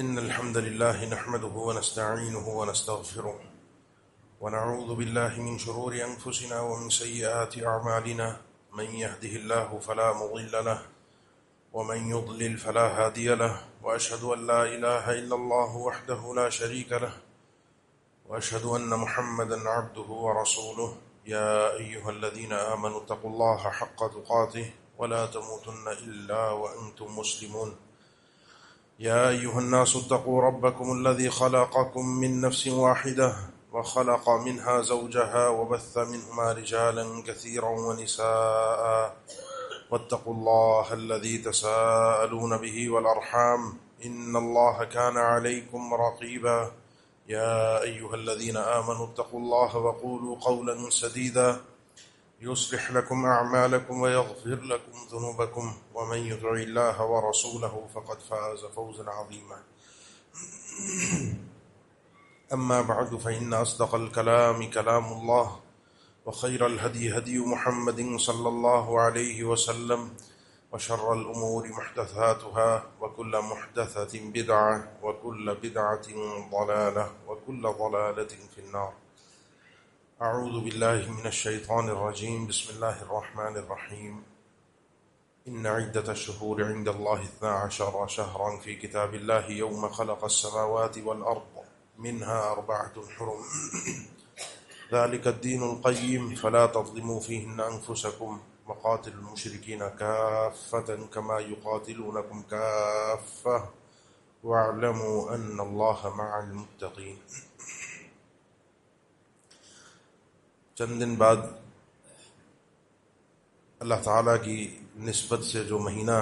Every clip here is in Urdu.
إن الحمد لله نحمده ونستعينه ونستغفره ونعوذ بالله من شرور أنفسنا ومن سيئات أعمالنا من يهده الله فلا مضل له ومن يضلل فلا هادي له وأشهد أن لا إله إلا الله وحده لا شريك له وأشهد أن محمدا عبده ورسوله يا أيها الذين آمنوا اتقوا الله حق تقاته ولا تموتن إلا وأنتم مسلمون يا أيها الناس اتقوا ربكم الذي خلقكم من نفس واحدة وخلق منها زوجها وبث منهما رجالا كثيرا ونساء واتقوا الله الذي تساءلون به والأرحام إن الله كان عليكم رقيبا يا أيها الذين آمنوا اتقوا الله وقولوا قولا سديدا يصلح لكم أعمالكم ويغفر لكم ذنوبكم ومن يطع الله ورسوله فقد فاز فوزا عظيما أما بعد فإن أصدق الكلام كلام الله وخير الهدي هدي محمد صلى الله عليه وسلم وشر الأمور محدثاتها وكل محدثة بدعة وكل بدعة ضلالة وكل ضلالة في النار. أعوذ بالله من الشيطان الرجيم. بسم الله الرحمن الرحيم. إن عدة الشهور عند الله 12 شهرا في كتاب الله يوم خلق السماوات والأرض منها 4 حرم ذلك الدين القيم فلا تظلموا فيهن أنفسكم وقاتلوا المشركين كافة كما يقاتلونكم كافة واعلموا أن الله مع المتقين. چند دن بعد اللہ تعالیٰ کی نسبت سے جو مہینہ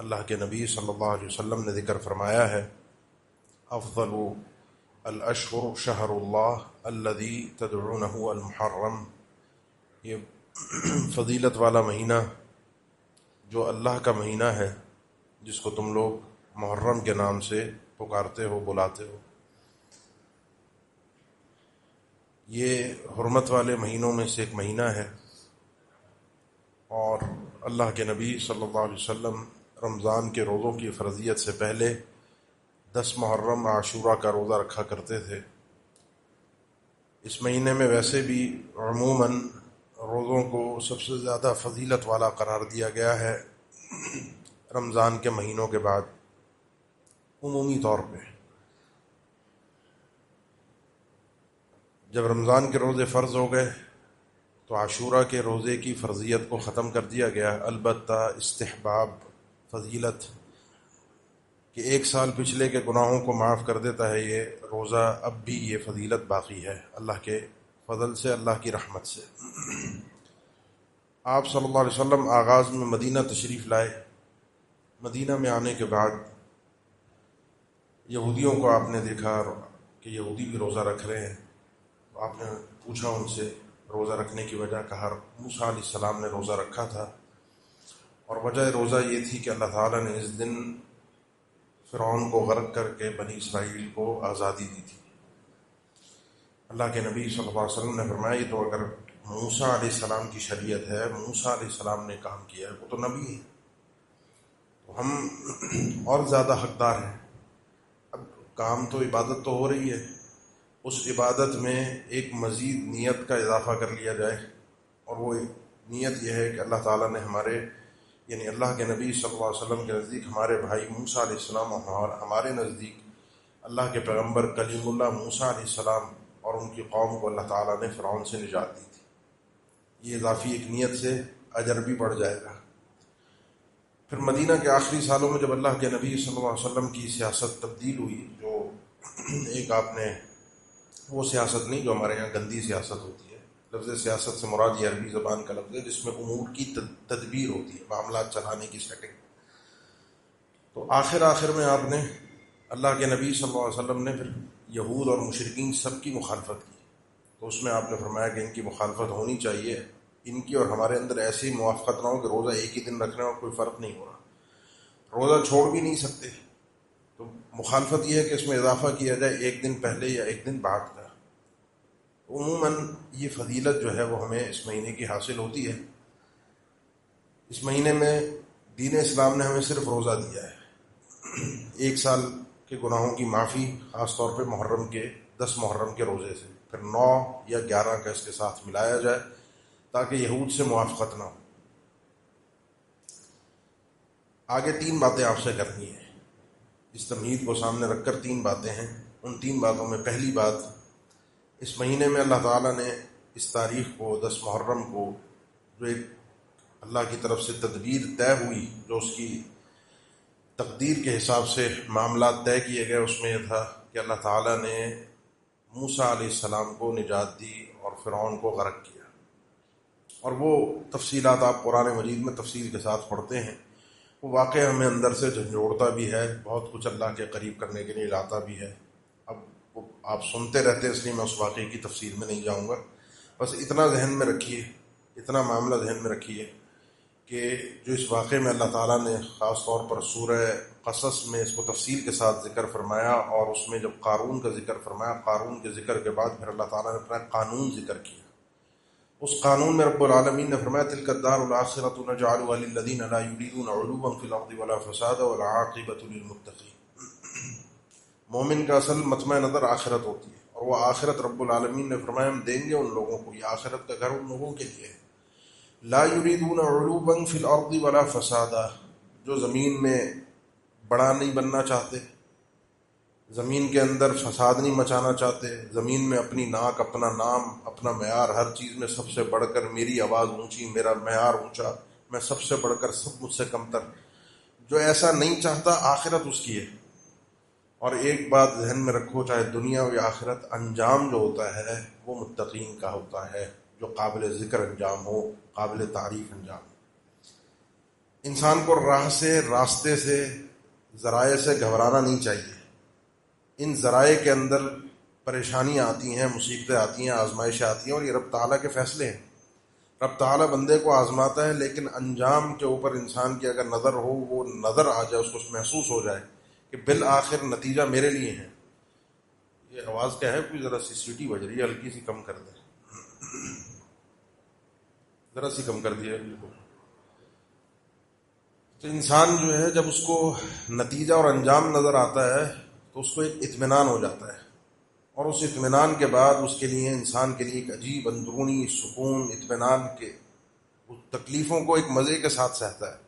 اللہ کے نبی صلی اللہ علیہ وسلم نے ذکر فرمایا ہے، افضل الاشہر شہر اللہ الذی تدعونہ المحرم، یہ فضیلت والا مہینہ جو اللہ کا مہینہ ہے جس کو تم لوگ محرم کے نام سے پکارتے ہو، بلاتے ہو. یہ حرمت والے مہینوں میں سے ایک مہینہ ہے، اور اللہ کے نبی صلی اللہ علیہ وسلم رمضان کے روزوں کی فرضیت سے پہلے 10 محرم عاشورہ کا روزہ رکھا کرتے تھے. اس مہینے میں ویسے بھی عموماً روزوں کو سب سے زیادہ فضیلت والا قرار دیا گیا ہے رمضان کے مہینوں کے بعد عمومی طور پہ. جب رمضان کے روزے فرض ہو گئے تو عاشورہ کے روزے کی فرضیت کو ختم کر دیا گیا. البتہ استحباب، فضیلت کہ 1 سال پچھلے کے گناہوں کو معاف کر دیتا ہے یہ روزہ، اب بھی یہ فضیلت باقی ہے اللہ کے فضل سے، اللہ کی رحمت سے. آپ صلی اللہ علیہ وسلم آغاز میں مدینہ تشریف لائے. مدینہ میں آنے کے بعد یہودیوں کو آپ نے دیکھا کہ یہودی بھی روزہ رکھ رہے ہیں. آپ نے پوچھا ان سے روزہ رکھنے کی وجہ، کہا موسیٰ علیہ السلام نے روزہ رکھا تھا، اور وجہ روزہ یہ تھی کہ اللہ تعالیٰ نے اس دن فرعون کو غرق کر کے بنی اسرائیل کو آزادی دی تھی. اللہ کے نبی صلی اللہ علیہ وسلم نے فرمایا یہ تو اگر موسیٰ علیہ السلام کی شریعت ہے، موسیٰ علیہ السلام نے کام کیا ہے، وہ تو نبی ہے، تو ہم اور زیادہ حقدار ہیں. اب کام تو عبادت تو ہو رہی ہے، اس عبادت میں ایک مزید نیت کا اضافہ کر لیا جائے، اور وہ نیت یہ ہے کہ اللہ تعالیٰ نے ہمارے یعنی اللہ کے نبی صلی اللہ علیہ وسلم کے نزدیک ہمارے بھائی موسیٰ علیہ السلام اور ہمارے نزدیک اللہ کے پیغمبر کلیم اللہ موسیٰ علیہ السلام اور ان کی قوم کو اللہ تعالیٰ نے فرعون سے نجات دی تھی. یہ اضافی ایک نیت سے اجر بھی بڑھ جائے گا. پھر مدینہ کے آخری سالوں میں جب اللہ کے نبی صلی اللہ علیہ وسلم کی سیاست تبدیل ہوئی، جو ایک آپ نے وہ سیاست نہیں جو ہمارے یہاں گندی سیاست ہوتی ہے، لفظ سیاست سے مراد یہ عربی زبان کا لفظ ہے جس میں امور کی تدبیر ہوتی ہے، معاملات چلانے کی سیٹنگ. تو آخر میں آپ نے اللہ کے نبی صلی اللہ علیہ وسلم نے پھر یہود اور مشرکین سب کی مخالفت کی. تو اس میں آپ نے فرمایا کہ ان کی مخالفت ہونی چاہیے، ان کی اور ہمارے اندر ایسی موافقت نہ ہو کہ روزہ ایک ہی دن رکھنے اور کوئی فرق نہیں ہو رہا، روزہ چھوڑ بھی نہیں سکتے. تو مخالفت یہ ہے کہ اس میں اضافہ کیا جائے 1 دن پہلے یا 1 دن بعد کا. عموماً یہ فضیلت جو ہے وہ ہمیں اس مہینے کی حاصل ہوتی ہے. اس مہینے میں دین اسلام نے ہمیں صرف روزہ دیا ہے. 1 سال کہ گناہوں کی معافی، خاص طور پہ محرم کے 10 محرم کے روزے سے، پھر 9 یا 11 کا اس کے ساتھ ملایا جائے تاکہ یہود سے موافقت نہ ہو۔ آگے 3 باتیں آپ سے کرنی ہیں، اس تمہید کو سامنے رکھ کر 3 باتیں ہیں۔ ان 3 باتوں میں پہلی بات، اس مہینے میں اللہ تعالیٰ نے اس تاریخ کو 10 محرم کو، جو ایک اللہ کی طرف سے تدبیر طے ہوئی، جو اس کی تقدیر کے حساب سے معاملات طے کیے گئے، اس میں یہ تھا کہ اللہ تعالیٰ نے موسیٰ علیہ السلام کو نجات دی اور فرعون کو غرق کیا، اور وہ تفصیلات آپ قرآن مجید میں تفصیل کے ساتھ پڑھتے ہیں۔ وہ واقعہ ہمیں اندر سے جھنجھوڑتا بھی ہے، بہت کچھ اللہ کے قریب کرنے کے لیے لاتا بھی ہے۔ اب وہ آپ سنتے رہتے ہیں، اس لیے میں اس واقعے کی تفصیل میں نہیں جاؤں گا۔ بس اتنا ذہن میں رکھیے، اتنا معاملہ ذہن میں رکھیے کہ جو اس واقعے میں اللہ تعالیٰ نے خاص طور پر سورہ قصص میں اس کو تفصیل کے ساتھ ذکر فرمایا، اور اس میں جب قارون کا ذکر فرمایا، قارون کے ذکر کے بعد پھر اللہ تعالیٰ نے اپنا قانون ذکر کیا۔ اس قانون میں رب العالمین نے فرمایا تلک الدار الآخرۃ نجعلها للذین لا یریدون علوا فی الارض ولا فسادا والعاقبۃ للمتقین۔ مومن کا اصل مطمع نظر آخرت ہوتی ہے، اور وہ آخرت رب العالمین نے فرمایا ہم دیں گے ان لوگوں کو، یہ آخرت کا گھر ان لوگوں کے لیے ہے۔ لا یریدون علوا فی الارض ولا فسادا، جو زمین میں بڑا نہیں بننا چاہتے، زمین کے اندر فساد نہیں مچانا چاہتے، زمین میں اپنی ناک، اپنا نام، اپنا معیار، ہر چیز میں سب سے بڑھ کر میری آواز اونچی، میرا معیار اونچا، میں سب سے بڑھ کر، سب مجھ سے کم تر، جو ایسا نہیں چاہتا آخرت اس کی ہے۔ اور ایک بات ذہن میں رکھو، چاہے دنیا ہو یا آخرت، انجام جو ہوتا ہے وہ متقین کا ہوتا ہے، جو قابل ذکر انجام ہو، قابل تعریف انجام ہو۔ انسان کو راہ سے، راستے سے، ذرائع سے گھبرانا نہیں چاہیے۔ ان ذرائع کے اندر پریشانیاں آتی ہیں، مصیبتیں آتی ہیں، آزمائشیں آتی ہیں، اور یہ رب تعالیٰ کے فیصلے ہیں۔ رب تعالیٰ بندے کو آزماتا ہے، لیکن انجام کے اوپر انسان کی اگر نظر ہو، وہ نظر آ جائے، اس کو محسوس ہو جائے کہ بالآخر نتیجہ میرے لیے ہے۔ یہ آواز کیا ہے؟ کوئی ذرا سی سیٹی بج رہی ہے، ہلکی سی کم کر دیں، ذرا سی کم کر دیا بالکل۔ تو انسان جو ہے جب اس کو نتیجہ اور انجام نظر آتا ہے تو اس کو ایک اطمینان ہو جاتا ہے، اور اس اطمینان کے بعد اس کے لیے، انسان کے لیے ایک عجیب اندرونی سکون، اطمینان کے اس تکلیفوں کو ایک مزے کے ساتھ سہتا ہے۔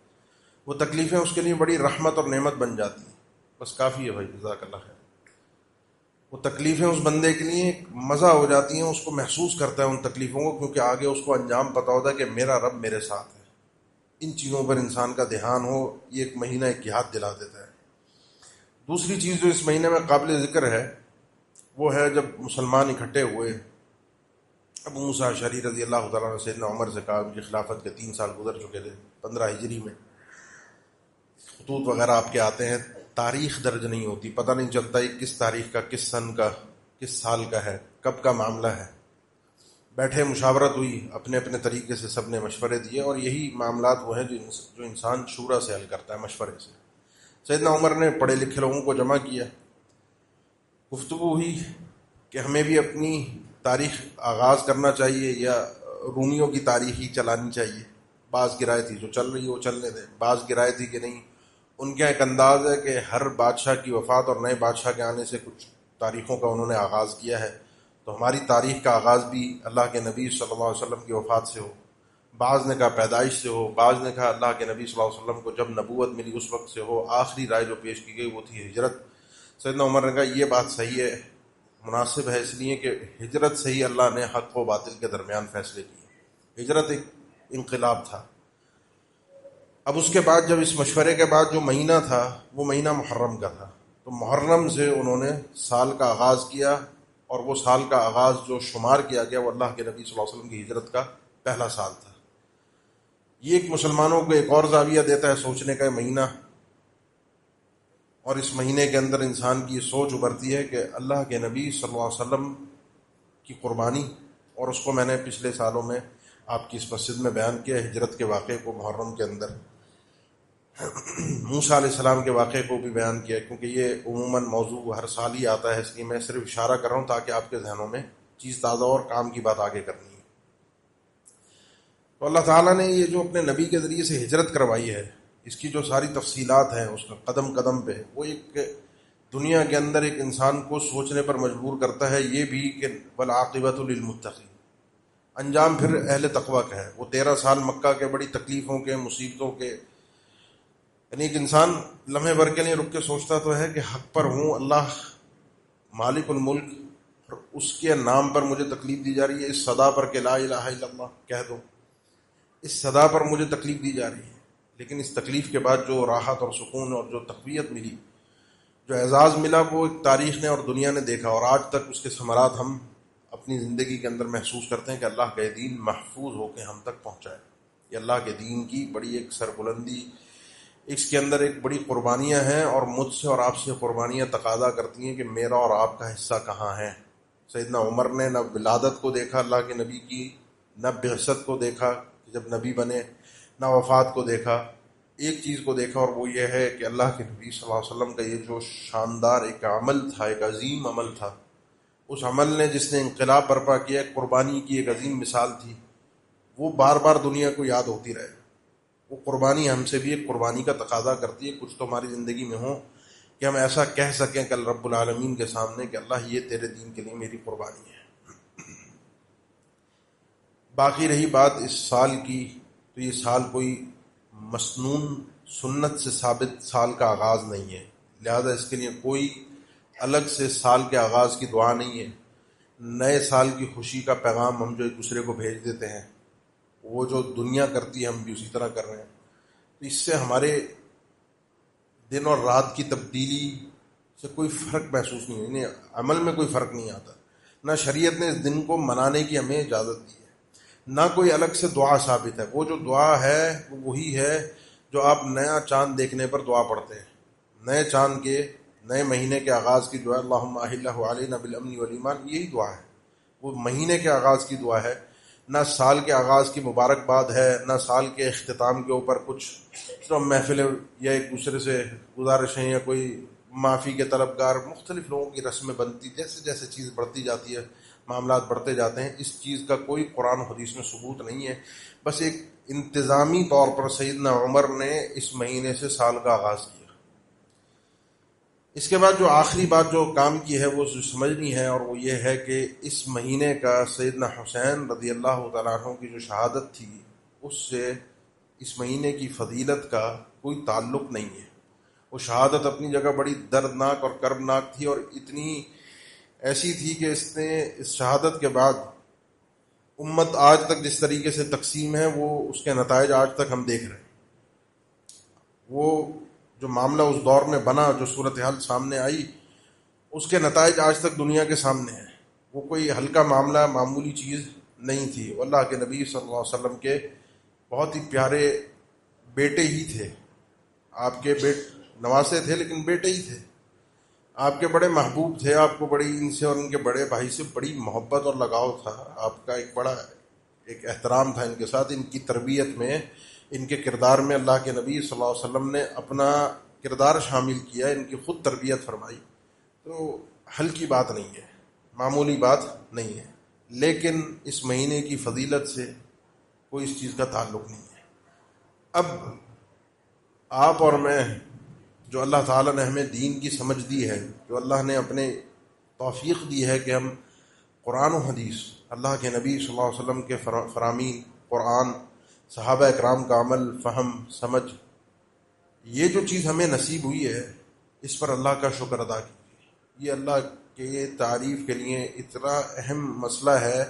وہ تکلیفیں اس کے لیے بڑی رحمت اور نعمت بن جاتی ہیں۔ بس کافی ہے بھائی، جزاک اللہ خیر۔ وہ تکلیفیں اس بندے کے لیے ایک مزہ ہو جاتی ہیں، اس کو محسوس کرتا ہے ان تکلیفوں کو، کیونکہ آگے اس کو انجام پتہ ہوتا ہے کہ میرا رب میرے ساتھ ہے۔ ان چیزوں پر انسان کا دھیان ہو، یہ ایک مہینہ ایک یاد دلا دیتا ہے۔ دوسری چیز جو اس مہینے میں قابل ذکر ہے وہ ہے جب مسلمان اکٹھے ہوئے، ابو موسیٰ اشعری رضی اللہ تعالیٰ عنہ سیدنا عمر سے کہا، ان کی خلافت کے 3 سال گزر چکے تھے، 15 ہجری میں خطوط وغیرہ آپ کے آتے ہیں، تاریخ درج نہیں ہوتی، پتہ نہیں چلتا یہ کس تاریخ کا، کس سن کا، کس سال کا ہے، کب کا معاملہ ہے۔ بیٹھے، مشاورت ہوئی، اپنے اپنے طریقے سے سب نے مشورے دیے، اور یہی معاملات وہ ہیں جو انسان شورا سے حل کرتا ہے، مشورے سے۔ سیدنا عمر نے پڑھے لکھے لوگوں کو جمع کیا، گفتگو ہوئی کہ ہمیں بھی اپنی تاریخ آغاز کرنا چاہیے یا رومیوں کی تاریخ ہی چلانی چاہیے۔ بعض کی رائے تھی جو چل رہی ہے وہ چلنے دیں، بعض کی رائے تھی کہ نہیں۔ ان کا ایک انداز ہے کہ ہر بادشاہ کی وفات اور نئے بادشاہ کے آنے سے کچھ تاریخوں کا انہوں نے آغاز کیا ہے، تو ہماری تاریخ کا آغاز بھی اللہ کے نبی صلی اللہ علیہ وسلم کی وفات سے ہو۔ بعض نے کہا پیدائش سے ہو، بعض نے کہا اللہ کے نبی صلی اللہ علیہ وسلم کو جب نبوت ملی اس وقت سے ہو۔ آخری رائے جو پیش کی گئی وہ تھی ہجرت۔ سیدنا عمر نے کہا یہ بات صحیح ہے، مناسب ہے، اس لیے کہ ہجرت سے ہی اللہ نے حق و باطل کے درمیان فیصلے کیے۔ ہجرت ایک انقلاب تھا۔ اب اس کے بعد جب اس مشورے کے بعد جو مہینہ تھا وہ مہینہ محرم کا تھا، تو محرم سے انہوں نے سال کا آغاز کیا، اور وہ سال کا آغاز جو شمار کیا گیا وہ اللہ کے نبی صلی اللہ علیہ وسلم کی ہجرت کا پہلا سال تھا۔ یہ ایک مسلمانوں کو ایک اور زاویہ دیتا ہے سوچنے کا مہینہ، اور اس مہینے کے اندر انسان کی یہ سوچ ابھرتی ہے کہ اللہ کے نبی صلی اللہ علیہ وسلم کی قربانی، اور اس کو میں نے پچھلے سالوں میں آپ کی اس مسجد میں بیان کیا، ہجرت کے واقعے کو محرم کے اندر، موسیٰ علیہ السلام کے واقعے کو بھی بیان کیا، کیونکہ یہ عموماً موضوع ہر سال ہی آتا ہے، اس لیے میں صرف اشارہ کر رہا ہوں تاکہ آپ کے ذہنوں میں چیز تازہ اور کام کی بات آگے کرنی ہے۔ تو اللہ تعالیٰ نے یہ جو اپنے نبی کے ذریعے سے ہجرت کروائی ہے، اس کی جو ساری تفصیلات ہیں اس کا قدم قدم پہ، وہ ایک دنیا کے اندر ایک انسان کو سوچنے پر مجبور کرتا ہے یہ بھی کہ والعاقبۃ للمتقین، انجام پھر اہل تقوی کا ہے۔ وہ 13 سال مکہ کے بڑی تکلیفوں کے، مصیبتوں کے، یعنی ایک انسان لمحے بھر کے لیے رک کے سوچتا تو ہے کہ حق پر ہوں، اللہ مالک الملک، اور اس کے نام پر مجھے تکلیف دی جا رہی ہے، اس صدا پر کہ لا الہ الا اللہ کہہ دو، اس صدا پر مجھے تکلیف دی جا رہی ہے۔ لیکن اس تکلیف کے بعد جو راحت اور سکون اور جو تقویت ملی، جو اعزاز ملا، وہ ایک تاریخ نے اور دنیا نے دیکھا، اور آج تک اس کے ثمرات ہم اپنی زندگی کے اندر محسوس کرتے ہیں کہ اللہ کا دین محفوظ ہو کے ہم تک پہنچا ہے۔ یہ اللہ کے دین کی بڑی ایک سربلندی، اس کے اندر ایک بڑی قربانیاں ہیں، اور مجھ سے اور آپ سے قربانیاں تقاضا کرتی ہیں کہ میرا اور آپ کا حصہ کہاں ہے۔ سیدنا عمر نے نہ ولادت کو دیکھا اللہ کے نبی کی، نہ بعثت کو دیکھا کہ جب نبی بنے، نہ وفات کو دیکھا، ایک چیز کو دیکھا، اور وہ یہ ہے کہ اللہ کے نبی صلی اللہ علیہ وسلم کا یہ جو شاندار ایک عمل تھا، ایک عظیم عمل تھا، اس عمل نے جس نے انقلاب برپا کیا، ایک قربانی کی ایک عظیم مثال تھی، وہ بار بار دنیا کو یاد ہوتی رہے۔ وہ قربانی ہم سے بھی ایک قربانی کا تقاضا کرتی ہے، کچھ تو ہماری زندگی میں ہو کہ ہم ایسا کہہ سکیں کل رب العالمین کے سامنے کہ اللہ یہ تیرے دین کے لیے میری قربانی ہے۔ باقی رہی بات اس سال کی، تو یہ سال کوئی مسنون سنت سے ثابت سال کا آغاز نہیں ہے، لہذا اس کے لیے کوئی الگ سے سال کے آغاز کی دعا نہیں ہے۔ نئے سال کی خوشی کا پیغام ہم جو ایک دوسرے کو بھیج دیتے ہیں، وہ جو دنیا کرتی ہے ہم بھی اسی طرح کر رہے ہیں، تو اس سے ہمارے دن اور رات کی تبدیلی سے کوئی فرق محسوس نہیں ہوئی، عمل میں کوئی فرق نہیں آتا۔ نہ شریعت نے اس دن کو منانے کی ہمیں اجازت دی ہے، نہ کوئی الگ سے دعا ثابت ہے۔ وہ جو دعا ہے وہ وہی ہے جو آپ نیا چاند دیکھنے پر دعا پڑھتے ہیں، نئے چاند کے، نئے مہینے کے آغاز کی دعا، اللہم اہلہ علینا بالامن والایمان، یہی دعا ہے، وہ مہینے کے آغاز کی دعا ہے۔ نہ سال کے آغاز کی مبارکباد ہے، نہ سال کے اختتام کے اوپر کچھ محفلیں یا ایک دوسرے سے گزارشیں یا کوئی معافی کے طلبگار، مختلف لوگوں کی رسمیں بنتی، جیسے جیسے چیز بڑھتی جاتی ہے، معاملات بڑھتے جاتے ہیں، اس چیز کا کوئی قرآن و حدیث میں ثبوت نہیں ہے۔ بس ایک انتظامی طور پر سیدنا عمر نے اس مہینے سے سال کا آغاز کیا۔ اس کے بعد جو آخری بات جو کام کی ہے وہ سمجھنی ہے، اور وہ یہ ہے کہ اس مہینے کا سیدنا حسین رضی اللہ تعالیٰ عنہ کی جو شہادت تھی، اس سے اس مہینے کی فضیلت کا کوئی تعلق نہیں ہے۔ وہ شہادت اپنی جگہ بڑی دردناک اور کربناک تھی، اور اتنی ایسی تھی کہ اس نے اس شہادت کے بعد امت آج تک جس طریقے سے تقسیم ہے، وہ اس کے نتائج آج تک ہم دیکھ رہے ہیں۔ وہ جو معاملہ اس دور میں بنا، جو صورتحال سامنے آئی، اس کے نتائج آج تک دنیا کے سامنے ہیں۔ وہ کوئی ہلکا معاملہ، معمولی چیز نہیں تھی۔ اللہ کے نبی صلی اللہ علیہ وسلم کے بہت ہی پیارے بیٹے ہی تھے، آپ کے نواسے تھے لیکن بیٹے ہی تھے، آپ کے بڑے محبوب تھے، آپ کو بڑی ان سے اور ان کے بڑے بھائی سے بڑی محبت اور لگاؤ تھا، آپ کا ایک بڑا ایک احترام تھا ان کے ساتھ۔ ان کی تربیت میں، ان کے کردار میں اللہ کے نبی صلی اللہ علیہ وسلم نے اپنا کردار شامل کیا، ان کی خود تربیت فرمائی۔ تو ہلکی بات نہیں ہے، معمولی بات نہیں ہے، لیکن اس مہینے کی فضیلت سے کوئی اس چیز کا تعلق نہیں ہے۔ اب آپ اور میں، جو اللہ تعالیٰ نے ہمیں دین کی سمجھ دی ہے، جو اللہ نے اپنے توفیق دی ہے کہ ہم قرآن و حدیث، اللہ کے نبی صلی اللہ علیہ وسلم کے فرامین، قرآن، صحابہ اکرام کا عمل، فہم، سمجھ، یہ جو چیز ہمیں نصیب ہوئی ہے، اس پر اللہ کا شکر ادا کیجیے۔ یہ اللہ کے تعریف کے لیے اتنا اہم مسئلہ ہے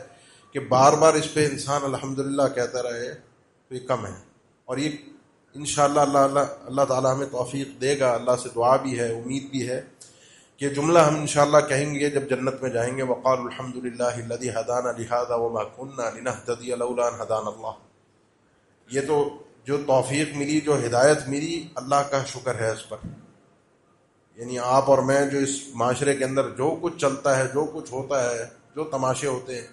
کہ بار بار اس پہ انسان الحمدللہ کہتا رہے تو یہ کم ہے، اور یہ انشاءاللہ اللہ تعالیٰ ہمیں توفیق دے گا۔ اللہ سے دعا بھی ہے، امید بھی ہے کہ جملہ ہم انشاءاللہ کہیں گے جب جنت میں جائیں گے، وقالوا الحمدللہ الذی ہدانا لہذا وما کنا لنہتدی لولا ان ہدانا اللہ۔ یہ تو جو توفیق ملی، جو ہدایت ملی، اللہ کا شکر ہے اس پر۔ یعنی آپ اور میں جو اس معاشرے کے اندر جو کچھ چلتا ہے، جو کچھ ہوتا ہے، جو تماشے ہوتے ہیں،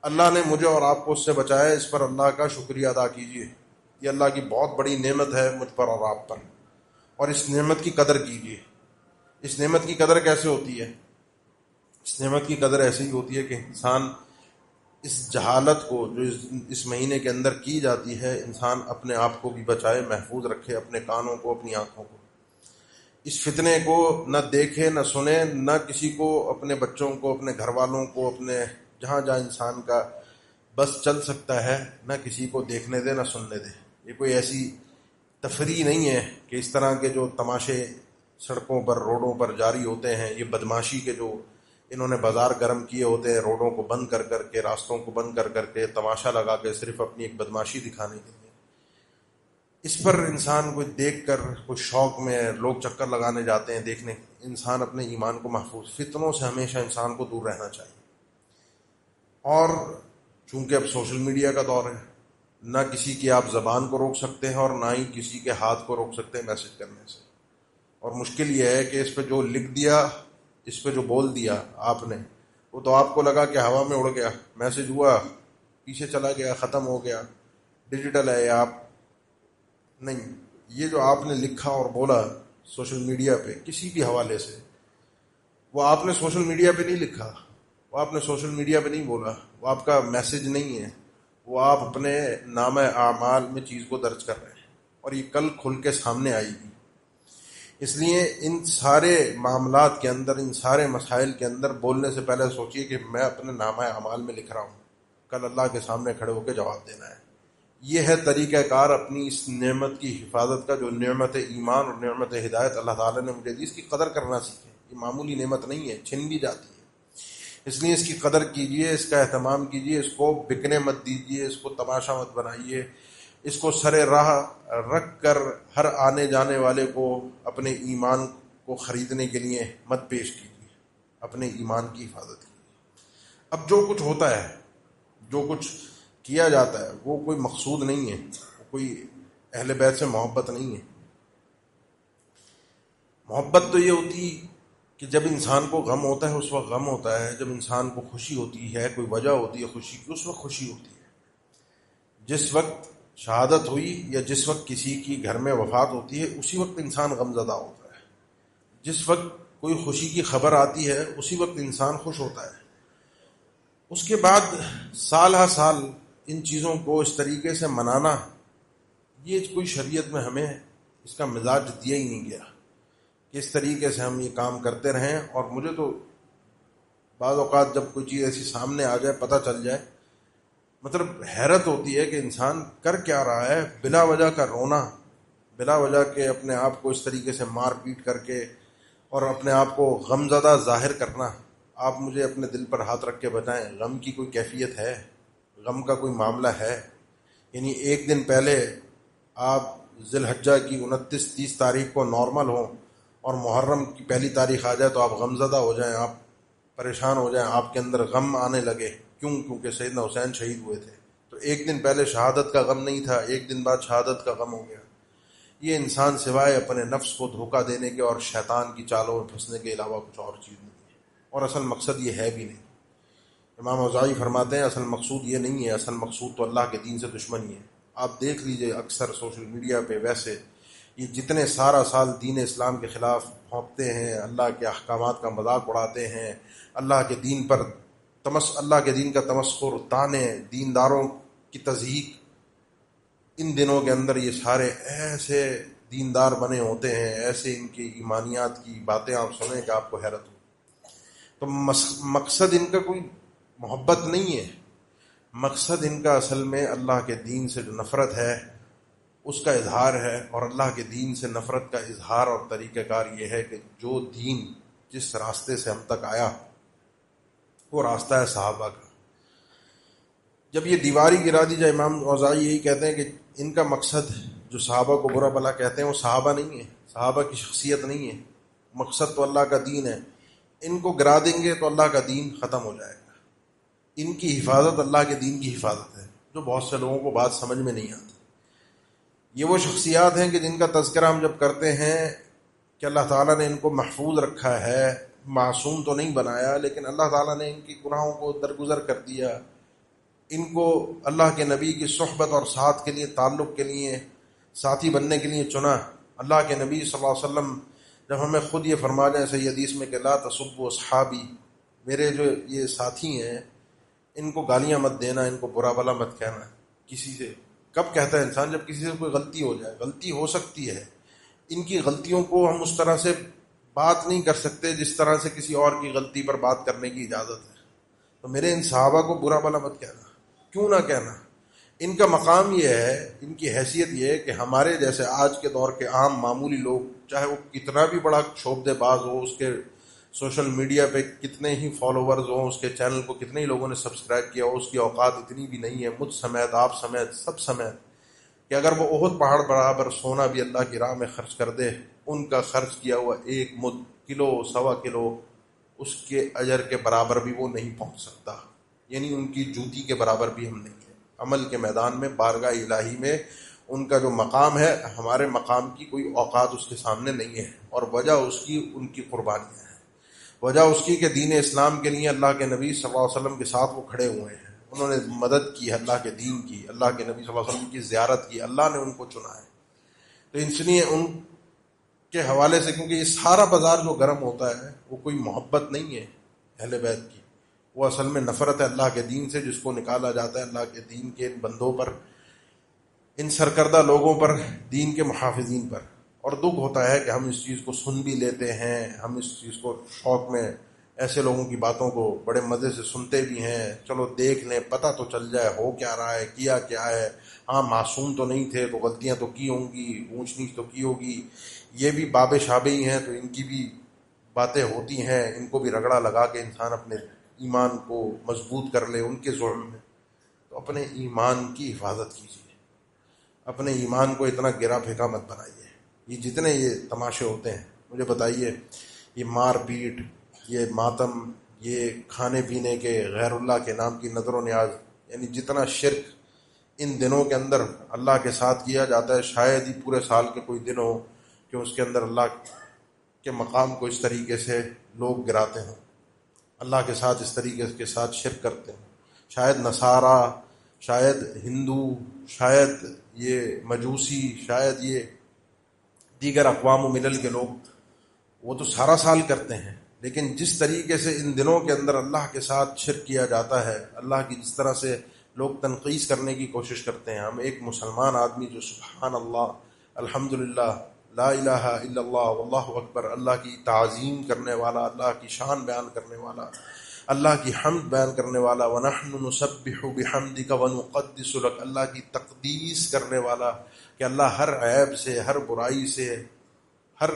اللہ نے مجھے اور آپ کو اس سے بچایا، اس پر اللہ کا شکریہ ادا کیجیے۔ یہ اللہ کی بہت بڑی نعمت ہے مجھ پر اور آپ پر، اور اس نعمت کی قدر کیجیے۔ اس نعمت کی قدر کیسے ہوتی ہے؟ اس نعمت کی قدر ایسے ہی ہوتی ہے کہ انسان اس جہالت کو جو اس مہینے کے اندر کی جاتی ہے، انسان اپنے آپ کو بھی بچائے، محفوظ رکھے، اپنے کانوں کو، اپنی آنکھوں کو۔ اس فتنے کو نہ دیکھے نہ سنے، نہ کسی کو، اپنے بچوں کو، اپنے گھر والوں کو، اپنے جہاں جہاں انسان کا بس چل سکتا ہے، نہ کسی کو دیکھنے دے نہ سننے دے۔ یہ کوئی ایسی تفریح نہیں ہے کہ اس طرح کے جو تماشے سڑکوں پر، روڈوں پر جاری ہوتے ہیں، یہ بدماشی کے جو انہوں نے بازار گرم کیے ہوتے ہیں، روڈوں کو بند کر کر کے، راستوں کو بند کر کر کے، تماشا لگا کے صرف اپنی ایک بدماشی دکھانے کے لیے، اس پر انسان کو دیکھ کر کوئی شوق میں لوگ چکر لگانے جاتے ہیں دیکھنے۔ انسان اپنے ایمان کو محفوظ، فتنوں سے ہمیشہ انسان کو دور رہنا چاہیے۔ اور چونکہ اب سوشل میڈیا کا دور ہے، نہ کسی کی آپ زبان کو روک سکتے ہیں اور نہ ہی کسی کے ہاتھ کو روک سکتے ہیں میسج کرنے سے۔ اور مشکل یہ ہے کہ اس پہ جو لکھ دیا، اس پہ جو بول دیا آپ نے، وہ تو آپ کو لگا کہ ہوا میں اڑ گیا، میسج ہوا، پیچھے چلا گیا، ختم ہو گیا، ڈیجیٹل ہے۔ آپ نہیں، یہ جو آپ نے لکھا اور بولا سوشل میڈیا پہ کسی بھی حوالے سے، وہ آپ نے سوشل میڈیا پہ نہیں لکھا، وہ آپ نے سوشل میڈیا پہ نہیں بولا، وہ آپ کا میسج نہیں ہے، وہ آپ اپنے نامہ اعمال میں چیز کو درج کر رہے ہیں، اور یہ کل کھل کے سامنے آئے گی۔ اس لیے ان سارے معاملات کے اندر، ان سارے مسائل کے اندر بولنے سے پہلے سوچئے کہ میں اپنے نامہ اعمال میں لکھ رہا ہوں، کل اللہ کے سامنے کھڑے ہو کے جواب دینا ہے۔ یہ ہے طریقہ کار اپنی اس نعمت کی حفاظت کا، جو نعمت ایمان اور نعمت ہدایت اللہ تعالیٰ نے مجھے دی۔ اس کی قدر کرنا سیکھیں، یہ معمولی نعمت نہیں ہے، چھن بھی جاتی ہے، اس لیے اس کی قدر کیجئے، اس کا اہتمام کیجئے، اس کو بکنے مت دیجئے، اس کو تماشا مت بنائیے، اس کو سر راہ رکھ کر ہر آنے جانے والے کو اپنے ایمان کو خریدنے کے لیے مت پیش کیجیے، اپنے ایمان کی حفاظت کیجیے۔ اب جو کچھ ہوتا ہے، جو کچھ کیا جاتا ہے، وہ کوئی مقصود نہیں ہے، وہ کوئی اہل بیت سے محبت نہیں ہے۔ محبت تو یہ ہوتی کہ جب انسان کو غم ہوتا ہے اس وقت غم ہوتا ہے، جب انسان کو خوشی ہوتی ہے، کوئی وجہ ہوتی ہے خوشی کی، اس وقت خوشی ہوتی ہے۔ جس وقت شہادت ہوئی یا جس وقت کسی کی گھر میں وفات ہوتی ہے، اسی وقت انسان غم زدہ ہوتا ہے۔ جس وقت کوئی خوشی کی خبر آتی ہے اسی وقت انسان خوش ہوتا ہے۔ اس کے بعد سال ہر سال ان چیزوں کو اس طریقے سے منانا، یہ کوئی شریعت میں ہمیں اس کا مزاج دیا ہی نہیں گیا کہ اس طریقے سے ہم یہ کام کرتے رہیں۔ اور مجھے تو بعض اوقات جب کوئی چیز ایسی سامنے آ جائے، پتہ چل جائے، مطلب حیرت ہوتی ہے کہ انسان کر کیا رہا ہے۔ بلا وجہ کا رونا، بلا وجہ کے اپنے آپ کو اس طریقے سے مار پیٹ کر کے اور اپنے آپ کو غم زدہ ظاہر کرنا۔ آپ مجھے اپنے دل پر ہاتھ رکھ کے بتائیں، غم کی کوئی کیفیت ہے؟ غم کا کوئی معاملہ ہے؟ یعنی ایک دن پہلے آپ ذی الحجہ کی 29-30 تاریخ کو نارمل ہوں اور محرم کی پہلی تاریخ آ جائے تو آپ غم زدہ ہو جائیں، آپ پریشان ہو جائیں، آپ کے اندر غم آنے لگے۔ کیونکہ سیدنا حسین شہید ہوئے تھے، تو ایک دن پہلے شہادت کا غم نہیں تھا، ایک دن بعد شہادت کا غم ہو گیا۔ یہ انسان سوائے اپنے نفس کو دھوکہ دینے کے اور شیطان کی چالوں میں پھنسنے کے علاوہ کچھ اور چیز نہیں ہے، اور اصل مقصد یہ ہے بھی نہیں۔ امام اوزاعی فرماتے ہیں اصل مقصود یہ نہیں ہے، اصل مقصود تو اللہ کے دین سے دشمنی ہے۔ آپ دیکھ لیجئے اکثر سوشل میڈیا پہ ویسے یہ جتنے سارا سال دین اسلام کے خلاف پھونکتے ہیں، اللہ کے احکامات کا مذاق اڑاتے ہیں، اللہ کے دین پر اللہ کے دین کا تمسخر، طعنے، دینداروں کی تضحیک، ان دنوں کے اندر یہ سارے ایسے دیندار بنے ہوتے ہیں، ایسے ان کی ایمانیات کی باتیں آپ سنیں کہ آپ کو حیرت ہو۔ تو مقصد ان کا کوئی محبت نہیں ہے، مقصد ان کا اصل میں اللہ کے دین سے جو نفرت ہے اس کا اظہار ہے۔ اور اللہ کے دین سے نفرت کا اظہار اور طریقہ کار یہ ہے کہ جو دین جس راستے سے ہم تک آیا وہ راستہ ہے صحابہ کا۔ جب یہ دیواری گرا دی جائے، امام اوزاعی یہی کہتے ہیں کہ ان کا مقصد جو صحابہ کو برا بھلا کہتے ہیں وہ صحابہ نہیں ہے، صحابہ کی شخصیت نہیں ہے، مقصد تو اللہ کا دین ہے۔ ان کو گرا دیں گے تو اللہ کا دین ختم ہو جائے گا۔ ان کی حفاظت اللہ کے دین کی حفاظت ہے، جو بہت سے لوگوں کو بات سمجھ میں نہیں آتی۔ یہ وہ شخصیات ہیں کہ جن کا تذکرہ ہم جب کرتے ہیں کہ اللہ تعالیٰ نے ان کو محفوظ رکھا ہے، معصوم تو نہیں بنایا، لیکن اللہ تعالیٰ نے ان کی گناہوں کو درگزر کر دیا، ان کو اللہ کے نبی کی صحبت اور ساتھ کے لیے، تعلق کے لیے، ساتھی بننے کے لیے چنا۔ اللہ کے نبی صلی اللہ علیہ وسلم جب ہمیں خود یہ فرما جائیں صحیح حدیث میں کہ لا تسبوا اصحابی، میرے جو یہ ساتھی ہیں ان کو گالیاں مت دینا، ان کو برا بھلا مت کہنا۔ کسی سے کب کہتا ہے انسان؟ جب کسی سے کوئی غلطی ہو جائے۔ غلطی ہو سکتی ہے، ان کی غلطیوں کو ہم اس طرح سے بات نہیں کر سکتے جس طرح سے کسی اور کی غلطی پر بات کرنے کی اجازت ہے. تو میرے ان صحابہ کو برا بھلا مت کہنا، کیوں نہ کہنا. ان کا مقام یہ ہے، ان کی حیثیت یہ ہے کہ ہمارے جیسے آج کے دور کے عام معمولی لوگ، چاہے وہ کتنا بھی بڑا شعبدے باز ہو، اس کے سوشل میڈیا پہ کتنے ہی فالوورز ہوں، اس کے چینل کو کتنے ہی لوگوں نے سبسکرائب کیا ہو، اس کی اوقات اتنی بھی نہیں ہے، مجھ سمیت آپ سمیت سب سمیت، کہ اگر وہ احد پہاڑ برابر سونا بھی اللہ کی راہ میں خرچ کر دے، ان کا خرچ کیا ہوا ایک مد، کلو سوا کلو، اس کے اجر کے برابر بھی وہ نہیں پہنچ سکتا. یعنی ان کی جوتی کے برابر بھی ہم نہیں ہیں. عمل کے میدان میں، بارگاہ الہی میں ان کا جو مقام ہے، ہمارے مقام کی کوئی اوقات اس کے سامنے نہیں ہے. اور وجہ اس کی ان کی قربانیاں ہیں. وجہ اس کی کہ دین اسلام کے لیے اللہ کے نبی صلی اللہ علیہ وسلم کے ساتھ وہ کھڑے ہوئے ہیں، انہوں نے مدد کی اللہ کے دین کی، اللہ کے نبی صلی اللہ علیہ وسلم کی زیارت کی، اللہ نے ان کو چنا ہے. تو اس لیے ان کے حوالے سے، کیونکہ یہ سارا بازار جو گرم ہوتا ہے وہ کوئی محبت نہیں ہے اہل بیت کی، وہ اصل میں نفرت ہے اللہ کے دین سے، جس کو نکالا جاتا ہے اللہ کے دین کے ان بندوں پر، ان سرکردہ لوگوں پر، دین کے محافظین پر. اور دکھ ہوتا ہے کہ ہم اس چیز کو سن بھی لیتے ہیں، ہم اس چیز کو شوق میں ایسے لوگوں کی باتوں کو بڑے مزے سے سنتے بھی ہیں، چلو دیکھ لیں، پتہ تو چل جائے ہو کیا رہا ہے، کیا کیا ہے. ہاں معصوم تو نہیں تھے تو غلطیاں تو کی ہوں گی، اونچ نیچ تو کی ہوگی، یہ بھی باب شابے ہی ہیں تو ان کی بھی باتیں ہوتی ہیں، ان کو بھی رگڑا لگا کے انسان اپنے ایمان کو مضبوط کر لے ان کے ظلم میں. تو اپنے ایمان کی حفاظت کیجیے، اپنے ایمان کو اتنا گرا پھینکا مت بنائیے. یہ جتنے یہ تماشے ہوتے ہیں، مجھے بتائیے، یہ مار پیٹ، یہ ماتم، یہ کھانے پینے کے غیر اللہ کے نام کی نظر و نیاز، یعنی جتنا شرک ان دنوں کے اندر اللہ کے ساتھ کیا جاتا ہے، شاید ہی پورے سال کے کوئی دن ہو کہ اس کے اندر اللہ کے مقام کو اس طریقے سے لوگ گراتے ہیں، اللہ کے ساتھ اس طریقے کے ساتھ شرک کرتے ہیں. شاید نصارہ، شاید ہندو، شاید یہ مجوسی، شاید یہ دیگر اقوام و ملل کے لوگ، وہ تو سارا سال کرتے ہیں، لیکن جس طریقے سے ان دنوں کے اندر اللہ کے ساتھ شرک کیا جاتا ہے، اللہ کی جس طرح سے لوگ تنقیص کرنے کی کوشش کرتے ہیں. ہم ایک مسلمان آدمی جو سبحان اللہ، الحمدللہ، لا الہ الا اللہ، واللہ اکبر، اللہ کی تعظیم کرنے والا، اللہ کی شان بیان کرنے والا، اللہ کی حمد بیان کرنے والا، وَنَحْنُ نُسَبِّحُ بِحَمْدِكَ وَنُقَدِّسُ لَكَ، اللہ کی تقدیس کرنے والا، کہ اللہ ہر عیب سے، ہر برائی سے، ہر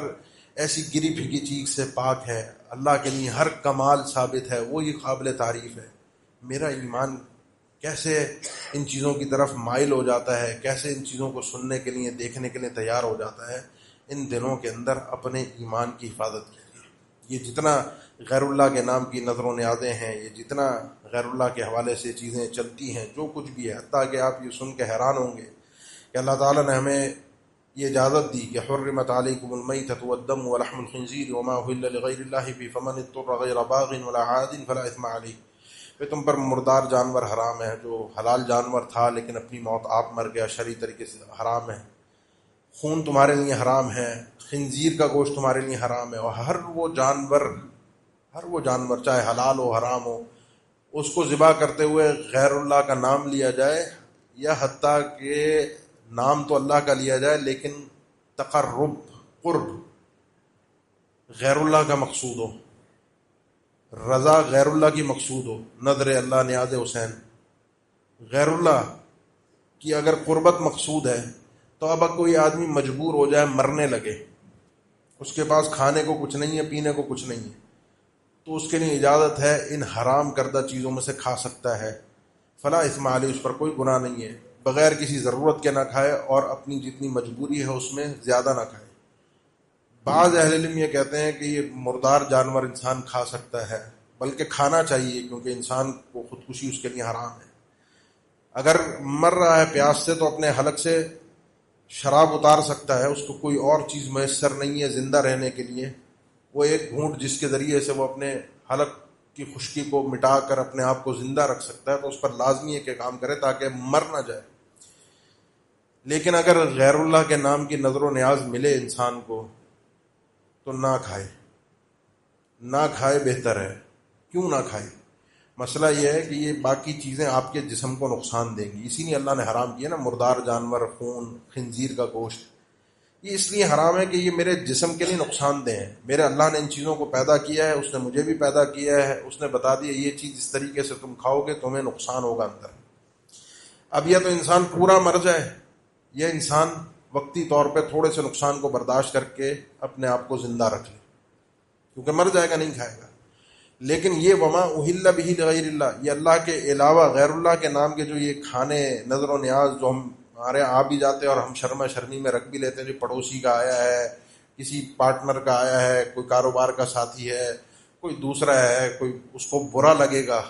ایسی گری پھکی چیز سے پاک ہے، اللہ کے لیے ہر کمال ثابت ہے، وہی قابل تعریف ہے. میرا ایمان کیسے ان چیزوں کی طرف مائل ہو جاتا ہے، کیسے ان چیزوں کو سننے کے لیے، دیکھنے کے لیے تیار ہو جاتا ہے. ان دنوں کے اندر اپنے ایمان کی حفاظت کیجیے. یہ جتنا غیر اللہ کے نام کی نظر و نیازیں ہیں، یہ جتنا غیر اللہ کے حوالے سے چیزیں چلتی ہیں، جو کچھ بھی ہے، حتیٰ کہ آپ یہ سن کے حیران ہوں گے کہ اللہ تعالیٰ نے ہمیں یہ اجازت دی کہ حرمت علیکم المیتۃ والدم ولحم الخنزیر وما اہل لغیر اللہ بہ فمن اضطر غیر باغ ولا عاد فلا اثم علیہ. کہ تم پر مردار جانور حرام ہے، جو حلال جانور تھا لیکن اپنی موت آپ مر گیا، شرعی طریقے سے حرام ہے. خون تمہارے لیے حرام ہے، خنزیر کا گوشت تمہارے لیے حرام ہے. اور ہر وہ جانور چاہے حلال ہو حرام ہو، اس کو ذبح کرتے ہوئے غیر اللہ کا نام لیا جائے، یا حتیٰ کہ نام تو اللہ کا لیا جائے لیکن تقرب، قرب غیر اللہ کا مقصود ہو، رضا غیر اللہ کی مقصود ہو، نظر اللہ، نیاز حسین، غیر اللہ کی اگر قربت مقصود ہے، تو اب کوئی آدمی مجبور ہو جائے، مرنے لگے، اس کے پاس کھانے کو کچھ نہیں ہے، پینے کو کچھ نہیں ہے، تو اس کے لیے اجازت ہے، ان حرام کردہ چیزوں میں سے کھا سکتا ہے. فلا اثم علیہ، اس پر کوئی گناہ نہیں ہے. بغیر کسی ضرورت کے نہ کھائے، اور اپنی جتنی مجبوری ہے اس میں زیادہ نہ کھائے. بعض اہل علم یہ کہتے ہیں کہ یہ مردار جانور انسان کھا سکتا ہے، بلکہ کھانا چاہیے، کیونکہ انسان کو خودکشی اس کے لیے حرام ہے. اگر مر رہا ہے پیاس سے تو اپنے حلق سے شراب اتار سکتا ہے، اس کو کوئی اور چیز میسر نہیں ہے زندہ رہنے کے لیے. وہ ایک گھونٹ جس کے ذریعے سے وہ اپنے حلق کی خشکی کو مٹا کر اپنے آپ کو زندہ رکھ سکتا ہے، تو اس پر لازمی ہے کہ کام کرے تاکہ مر نہ جائے. لیکن اگر غیر اللہ کے نام کی نظر و نیاز ملے انسان کو تو نہ کھائے، نہ کھائے بہتر ہے. کیوں نہ کھائے؟ مسئلہ یہ ہے کہ یہ باقی چیزیں آپ کے جسم کو نقصان دیں گی، اسی لیے اللہ نے حرام کیا نا، مردار جانور، خون، خنزیر کا گوشت. یہ اس لیے حرام ہے کہ یہ میرے جسم کے لیے نقصان دہ ہیں. میرے اللہ نے ان چیزوں کو پیدا کیا ہے, اس نے مجھے بھی پیدا کیا ہے, اس نے بتا دیا یہ چیز اس طریقے سے تم کھاؤ گے تمہیں نقصان ہوگا اندر. اب یا تو انسان پورا مر جائے یا انسان وقتی طور پہ تھوڑے سے نقصان کو برداشت کر کے اپنے آپ کو زندہ رکھ لے, کیونکہ مر جائے گا, نہیں کھائے گا. لیکن یہ وما اہل بہ لغیر اللہ, یہ اللہ کے علاوہ غیر اللہ کے نام کے جو یہ کھانے نظر و نیاز جو ہمارے آ بھی جاتے ہیں اور ہم شرما شرمی میں رکھ بھی لیتے ہیں, جو پڑوسی کا آیا ہے, کسی پارٹنر کا آیا ہے, کوئی کاروبار کا ساتھی ہے, کوئی دوسرا ہے, کوئی اس کو برا لگے گا,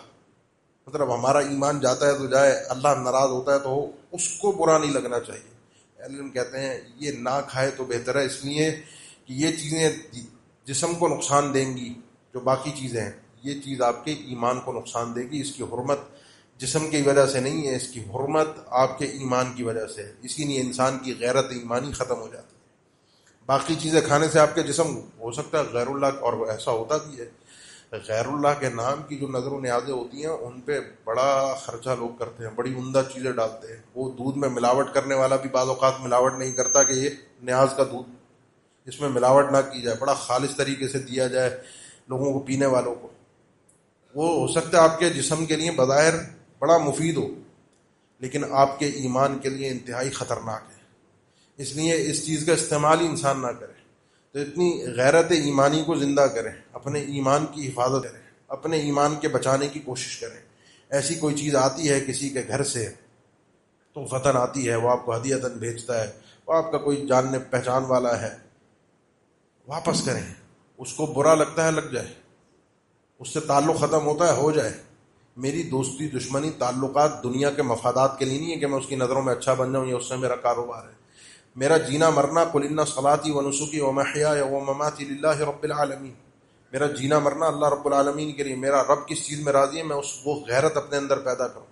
مطلب ہمارا ایمان جاتا ہے تو جائے, اللہ ناراض ہوتا ہے تو اس کو برا نہیں لگنا چاہیے. علم کہتے ہیں یہ نہ کھائے تو بہتر ہے, اس لیے کہ یہ چیزیں جسم کو نقصان دیں گی. جو باقی چیزیں ہیں یہ چیز آپ کے ایمان کو نقصان دے گی. اس کی حرمت جسم کی وجہ سے نہیں ہے, اس کی حرمت آپ کے ایمان کی وجہ سے ہے. اسی لیے انسان کی غیرت ایمانی ختم ہو جاتی ہے. باقی چیزیں کھانے سے آپ کے جسم ہو سکتا ہے غیر اللہ, اور ایسا ہوتا بھی ہے, غیر اللہ کے نام کی جو نظر و نیازیں ہوتی ہیں ان پہ بڑا خرچہ لوگ کرتے ہیں, بڑی عمدہ چیزیں ڈالتے ہیں. وہ دودھ میں ملاوٹ کرنے والا بھی بعض اوقات ملاوٹ نہیں کرتا کہ یہ نیاز کا دودھ, اس میں ملاوٹ نہ کی جائے, بڑا خالص طریقے سے دیا جائے لوگوں کو, پینے والوں کو. وہ ہو سکتا ہے آپ کے جسم کے لیے بظاہر بڑا مفید ہو, لیکن آپ کے ایمان کے لیے انتہائی خطرناک ہے. اس لیے اس چیز کا استعمال ہی انسان نہ کرے. تو اتنی غیرت ایمانی کو زندہ کریں, اپنے ایمان کی حفاظت کریں, اپنے ایمان کے بچانے کی کوشش کریں. ایسی کوئی چیز آتی ہے کسی کے گھر سے تو فتن آتی ہے, وہ آپ کو ہدیتاً بھیجتا ہے, وہ آپ کا کوئی جاننے پہچان والا ہے, واپس کریں. اس کو برا لگتا ہے لگ جائے, اس سے تعلق ختم ہوتا ہے ہو جائے. میری دوستی دشمنی تعلقات دنیا کے مفادات کے لیے نہیں ہے کہ میں اس کی نظروں میں اچھا بن جاؤں یا اس سے میرا کاروبار ہے. میرا جینا مرنا قل ان صلاتی و نسکی و محیای و مماتی للہ رب العالمین, میرا جینا مرنا اللہ رب العالمین کے لیے. میرا رب کس چیز میں راضی ہے میں وہ غیرت اپنے اندر پیدا کروں.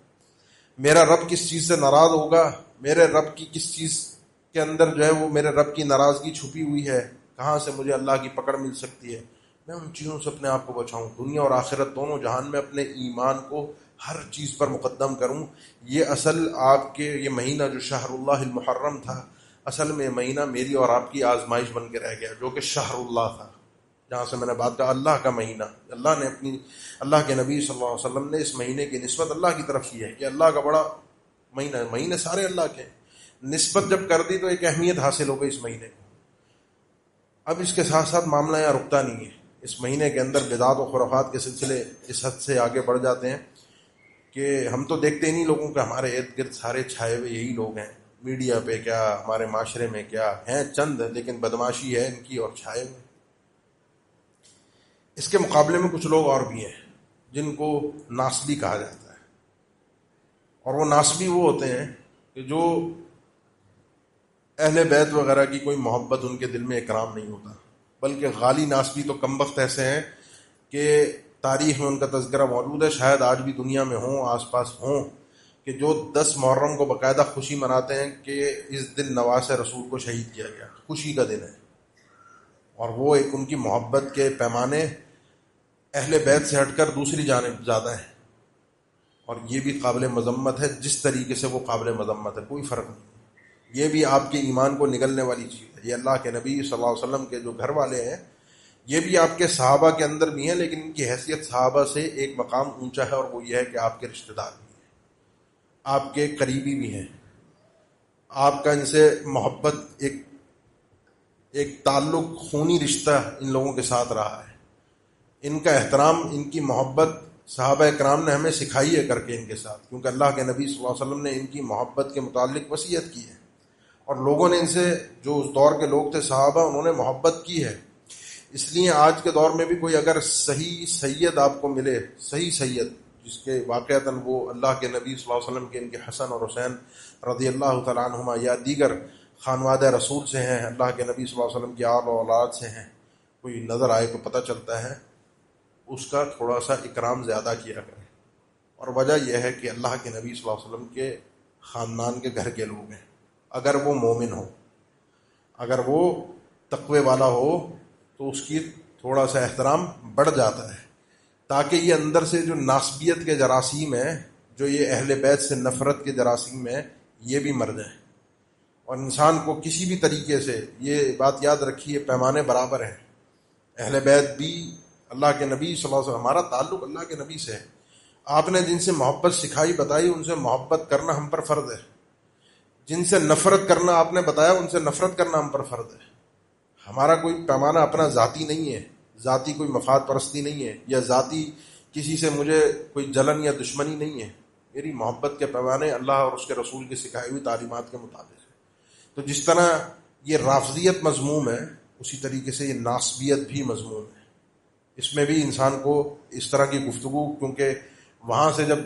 میرا رب کس چیز سے ناراض ہوگا, میرے رب کی کس چیز کے اندر جو ہے وہ میرے رب کی ناراضگی چھپی ہوئی ہے, کہاں سے مجھے اللہ کی پکڑ مل سکتی ہے, میں ان چیزوں سے اپنے آپ کو بچاؤں. دنیا اور آخرت دونوں جہان میں اپنے ایمان کو ہر چیز پر مقدم کروں. یہ اصل آپ کے یہ مہینہ جو شہر اللہ المحرم تھا, اصل میں مہینہ میری اور آپ کی آزمائش بن کے رہ گیا, جو کہ شہر اللہ تھا. جہاں سے میں نے بات کہا اللہ کا مہینہ, اللہ نے اپنی اللہ کے نبی صلی اللہ علیہ وسلم نے اس مہینے کی نسبت اللہ کی طرف کی ہے کہ اللہ کا بڑا مہینہ ہے. مہینے سارے اللہ کے, نسبت جب کر دی تو ایک اہمیت حاصل ہو گئی اس مہینے کو. اب اس کے ساتھ ساتھ معاملہ یہاں رکتا نہیں ہے. اس مہینے کے اندر بدعات و خرافات کے سلسلے اس حد سے آگے بڑھ جاتے ہیں کہ ہم تو دیکھتے ہی نہیں لوگوں کے, ہمارے ارد گرد سارے چھائے ہوئے یہی لوگ ہیں. میڈیا پہ کیا, ہمارے معاشرے میں کیا ہیں چند, لیکن بدماشی ہے ان کی اور چھائے ہوئے. اس کے مقابلے میں کچھ لوگ اور بھی ہیں جن کو ناسبی کہا جاتا ہے, اور وہ ناسبی وہ ہوتے ہیں کہ جو اہل بیت وغیرہ کی کوئی محبت ان کے دل میں اکرام نہیں ہوتا, بلکہ غالی ناسبی تو کم وقت ایسے ہیں کہ تاریخ میں ان کا تذکرہ موجود ہے, شاید آج بھی دنیا میں ہوں, آس پاس ہوں, کہ جو 10 محرم کو باقاعدہ خوشی مناتے ہیں کہ اس دن نواز رسول کو شہید کیا گیا, خوشی کا دن ہے. اور وہ ایک ان کی محبت کے پیمانے اہل بیت سے ہٹ کر دوسری جانب زیادہ ہیں, اور یہ بھی قابل مذمت ہے. جس طریقے سے وہ قابل مذمت ہے کوئی فرق نہیں, یہ بھی آپ کے ایمان کو نگلنے والی چیز ہے. یہ اللہ کے نبی صلی اللہ علیہ وسلم کے جو گھر والے ہیں یہ بھی آپ کے صحابہ کے اندر بھی ہیں, لیکن ان کی حیثیت صحابہ سے ایک مقام اونچا ہے, اور وہ یہ ہے کہ آپ کے رشتہ دار بھی ہیں, آپ کے قریبی بھی ہیں, آپ کا ان سے محبت ایک تعلق خونی رشتہ ان لوگوں کے ساتھ رہا ہے. ان کا احترام, ان کی محبت صحابہ کرام نے ہمیں سکھائی ہے کر کے ان کے ساتھ, کیونکہ اللہ کے نبی صلی اللہ علیہ وسلم نے ان کی محبت کے متعلق وصیت کی ہے, اور لوگوں نے ان سے, جو اس دور کے لوگ تھے صحابہ, انہوں نے محبت کی ہے. اس لیے آج کے دور میں بھی کوئی اگر صحیح سید آپ کو ملے, صحیح سید جس کے واقعتاً وہ اللہ کے نبی صلی اللہ علیہ وسلم کے ان کے حسن اور حسین رضی اللہ تعالیٰ عنہما یا دیگر خانوادہ رسول سے ہیں, اللہ کے نبی صلی اللہ علیہ وسلم کی آل و اولاد سے ہیں, کوئی نظر آئے تو پتہ چلتا ہے, اس کا تھوڑا سا اکرام زیادہ کیا کریں. اور وجہ یہ ہے کہ اللہ کے نبی صلی اللہ علیہ وسلم کے خاندان کے گھر کے لوگ ہیں. اگر وہ مومن ہو, اگر وہ تقوی والا ہو, تو اس کی تھوڑا سا احترام بڑھ جاتا ہے, تاکہ یہ اندر سے جو ناسبیت کے جراثیم ہیں, جو یہ اہل بیت سے نفرت کے جراثیم ہیں, یہ بھی مر جائیں. اور انسان کو کسی بھی طریقے سے یہ بات یاد رکھیے پیمانے برابر ہیں. اہل بیت بھی اللہ کے نبی صلی اللہ علیہ وسلم، ہمارا تعلق اللہ کے نبی سے ہے. آپ نے جن سے محبت سکھائی بتائی ان سے محبت کرنا ہم پر فرض ہے. جن سے نفرت کرنا آپ نے بتایا ان سے نفرت کرنا ہم پر فرض ہے. ہمارا کوئی پیمانہ اپنا ذاتی نہیں ہے، ذاتی کوئی مفاد پرستی نہیں ہے، یا ذاتی کسی سے مجھے کوئی جلن یا دشمنی نہیں ہے. میری محبت کے پیمانے اللہ اور اس کے رسول کی سکھائی ہوئی تعلیمات کے مطابق ہے. تو جس طرح یہ رافضیت مذموم ہے اسی طریقے سے یہ ناسبیت بھی مذموم ہے. اس میں بھی انسان کو اس طرح کی گفتگو، کیونکہ وہاں سے جب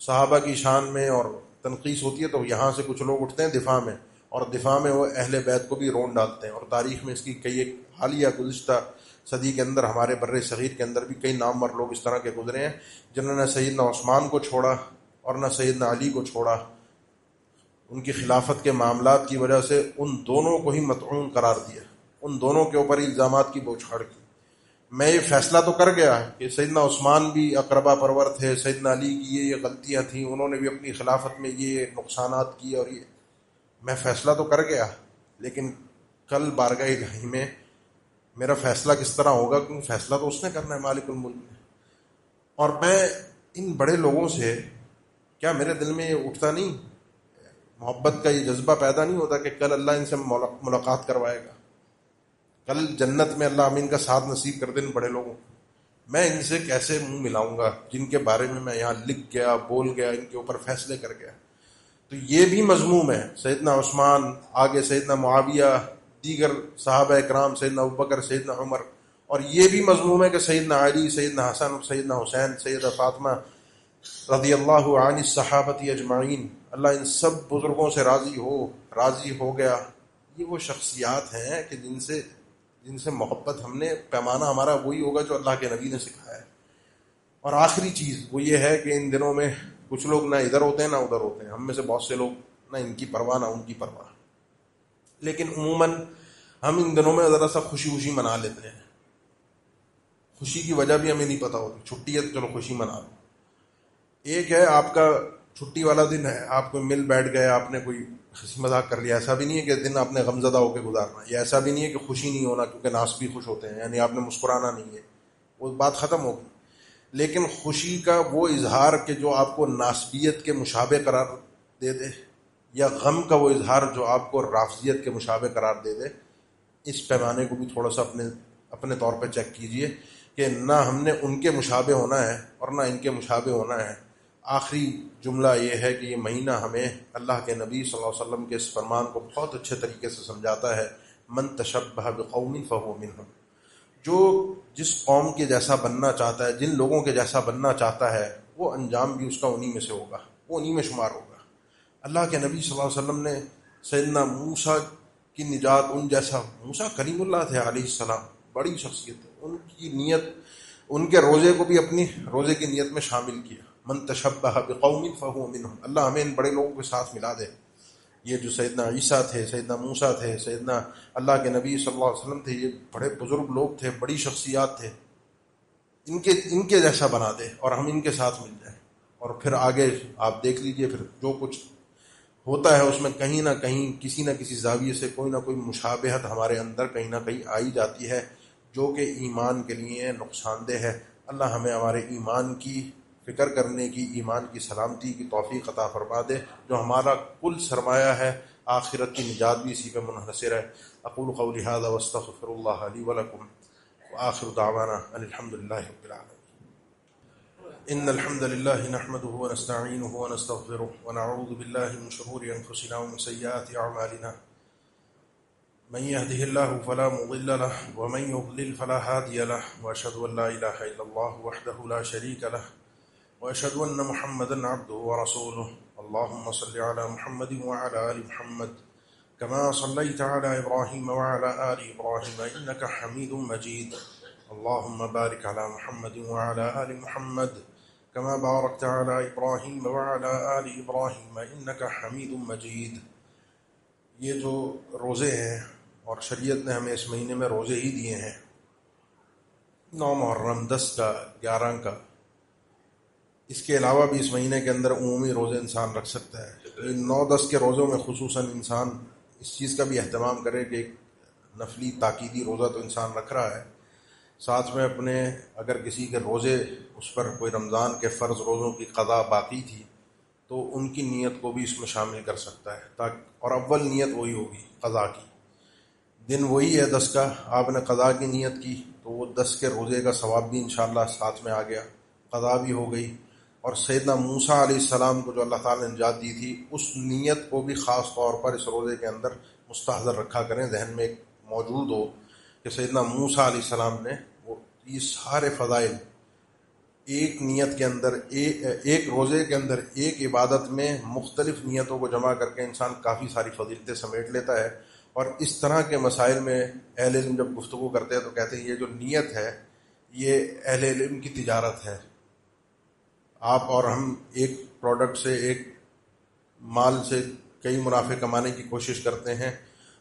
صحابہ کی شان میں اور تنقیص ہوتی ہے تو یہاں سے کچھ لوگ اٹھتے ہیں دفاع میں، اور دفاع میں وہ اہل بیت کو بھی رون ڈالتے ہیں. اور تاریخ میں اس کی کئی ایک حالیہ گزشتہ صدی کے اندر ہمارے بر صغیر کے اندر بھی کئی نامور لوگ اس طرح کے گزرے ہیں جنہوں نے سیدنا عثمان کو چھوڑا اور نہ سیدنا علی کو چھوڑا. ان کی خلافت کے معاملات کی وجہ سے ان دونوں کو ہی مطعون قرار دیا، ان دونوں کے اوپر الزامات کی بوچھاڑ کی. میں یہ فیصلہ تو کر گیا کہ سیدنا عثمان بھی اقربا پرور تھے، سیدنا علی کی یہ غلطیاں تھیں، انہوں نے بھی اپنی خلافت میں یہ نقصانات کیے، اور یہ میں فیصلہ تو کر گیا، لیکن کل بارگاہ الہی میں میرا فیصلہ کس طرح ہوگا، کیونکہ فیصلہ تو اس نے کرنا ہے، مالک الملک نے. اور میں ان بڑے لوگوں سے کیا میرے دل میں یہ اٹھتا نہیں، محبت کا یہ جذبہ پیدا نہیں ہوتا کہ کل اللہ ان سے ملاقات کروائے گا، کل جنت میں اللہ امین کا ساتھ نصیب کر دے ان بڑے لوگوں. میں ان سے کیسے منہ ملاؤں گا جن کے بارے میں یہاں لکھ گیا، بول گیا، ان کے اوپر فیصلے کر گیا. تو یہ بھی مذموم ہے. سیدنا عثمان، آگے سیدنا معاویہ، دیگر صحابہ اکرام، سیدنا ابوبکر، سیدنا عمر، اور یہ بھی مذموم ہے کہ سیدنا علی، سیدنا حسن، سیدنا حسین، سیدہ فاطمہ رضی اللہ عن الصحابۃ اجمعین، اللہ ان سب بزرگوں سے راضی ہو گیا. یہ وہ شخصیات ہیں کہ جن سے محبت ہم نے، پیمانہ ہمارا وہی ہوگا جو اللہ کے نبی نے سکھایا ہے. اور آخری چیز وہ یہ ہے کہ ان دنوں میں کچھ لوگ نہ ادھر ہوتے ہیں نہ ادھر ہوتے ہیں. ہم میں سے بہت سے لوگ نہ ان کی پرواہ نہ ان کی پرواہ، لیکن عموماً ہم ان دنوں میں ذرا سا خوشی منا لیتے ہیں. خوشی کی وجہ بھی ہمیں نہیں پتہ ہوتی. چھٹی ہے تو چلو خوشی منا لو. ایک ہے آپ کا چھٹی والا دن ہے، آپ کو مل بیٹھ گئے، آپ نے کوئی ہنسی مذاق کر لیا. ایسا بھی نہیں ہے کہ دن آپ نے غمزدہ ہو کے گزارنا، یا ایسا بھی نہیں ہے کہ خوشی نہیں ہونا کیونکہ ناس بھی خوش ہوتے ہیں، یعنی آپ نے مسکرانا نہیں ہے، وہ بات ختم ہوگی. لیکن خوشی کا وہ اظہار کہ جو آپ کو ناسبیت کے مشابہ قرار دے دے، یا غم کا وہ اظہار جو آپ کو رافضیت کے مشابہ قرار دے دے، اس پیمانے کو بھی تھوڑا سا اپنے طور پہ چیک کیجئے کہ نہ ہم نے ان کے مشابہ ہونا ہے اور نہ ان کے مشابہ ہونا ہے. آخری جملہ یہ ہے کہ یہ مہینہ ہمیں اللہ کے نبی صلی اللہ علیہ وسلم کے اس فرمان کو بہت اچھے طریقے سے سمجھاتا ہے، من تشبہ بقوم فہو منہم. جو جس قوم کے جیسا بننا چاہتا ہے، جن لوگوں کے جیسا بننا چاہتا ہے، وہ انجام بھی اس کا انہی میں سے ہوگا، وہ انہی میں شمار ہوگا. اللہ کے نبی صلی اللہ علیہ وسلم نے سیدنا موسیٰ کی نجات، ان جیسا، موسیٰ کلیم اللہ تھے علیہ السلام، بڑی شخصیت ہے، ان کی نیت، ان کے روزے کو بھی اپنی روزے کی نیت میں شامل کیا. من تشبہ بقوم فہو منہم. اللہ ہمیں ان بڑے لوگوں کے ساتھ ملا دے. یہ جو سیدنا عیسیٰ تھے، سیدنا موسیٰ تھے، سیدنا اللہ کے نبی صلی اللہ علیہ وسلم تھے، یہ بڑے بزرگ لوگ تھے، بڑی شخصیات تھے. ان کے جیسا بنا دے اور ہم ان کے ساتھ مل جائیں. اور پھر آگے آپ دیکھ لیجئے، پھر جو کچھ ہوتا ہے اس میں کہیں نہ کہیں کسی نہ کسی زاویے سے کوئی نہ کوئی مشابہت ہمارے اندر کہیں نہ کہیں آئی جاتی ہے، جو کہ ایمان کے لیے نقصان دہ ہے. اللہ ہمیں ہمارے ایمان کی فکر کرنے کی، ایمان کی سلامتی کی توفیق عطا فرما دے، جو ہمارا کل سرمایہ ہے. آخرت کی نجات بھی اسی پہ منحصر ہے. اقول قولی ھذا واستغفر اللہ لی ولکم وآخر دعوانا ان الحمد للہ رب العالمین. ان الحمد لله نحمده ونستعينه ونستغفره ونعوذ بالله من شرور انفسنا ومن سيئات اعمالنا. من يهده الله فلا مضل له ومن يضلل فلا هادي له، واشهد ان لا اله الا الله وحده لا شريك له، واشهد ان محمدا عبده ورسوله. اللهم صل على محمد وعلى ال محمد كما صليت على ابراهيم وعلى ال ابراهيم انك حميد مجيد. اللهم بارك على محمد وعلى ال محمد كما باركت على ابراهيم وعلى ال ابراهيم انك حميد مجيد. یہ جو روزے ہیں اور شریعت نے ہمیں اس مہینے میں روزے ہی دیے ہیں، 9 محرم، 10 کا، 11 کا. اس کے علاوہ بھی اس مہینے کے اندر عمومی روزے انسان رکھ سکتا ہے. 9-10 کے روزوں میں خصوصاً انسان اس چیز کا بھی اہتمام کرے کہ ایک نفلی تاکیدی روزہ تو انسان رکھ رہا ہے، ساتھ میں اپنے اگر کسی کے روزے اس پر کوئی رمضان کے فرض روزوں کی قضا باقی تھی تو ان کی نیت کو بھی اس میں شامل کر سکتا ہے، اور اول نیت وہی ہوگی قضا کی، دن وہی ہے 10 کا، آپ نے قضا کی نیت کی تو وہ 10 کے روزے کا ثواب بھی انشاءاللہ ساتھ میں آ گیا، قضا بھی ہو گئی، اور سیدنا موسیٰ علیہ السلام کو جو اللہ تعالیٰ نے نجات دی تھی اس نیت کو بھی خاص طور پر اس روزے کے اندر مستحضر رکھا کریں، ذہن میں ایک موجود ہو کہ سیدنا موسیٰ علیہ السلام نے وہ یہ سارے فضائل ایک نیت کے اندر، ایک روزے کے اندر ایک عبادت میں مختلف نیتوں کو جمع کر کے انسان کافی ساری فضیلتیں سمیٹ لیتا ہے۔ اور اس طرح کے مسائل میں اہل علم جب گفتگو کرتے ہیں تو کہتے ہیں یہ جو نیت ہے یہ اہل علم کی تجارت ہے، آپ اور ہم ایک پروڈکٹ سے، ایک مال سے کئی منافع کمانے کی کوشش کرتے ہیں،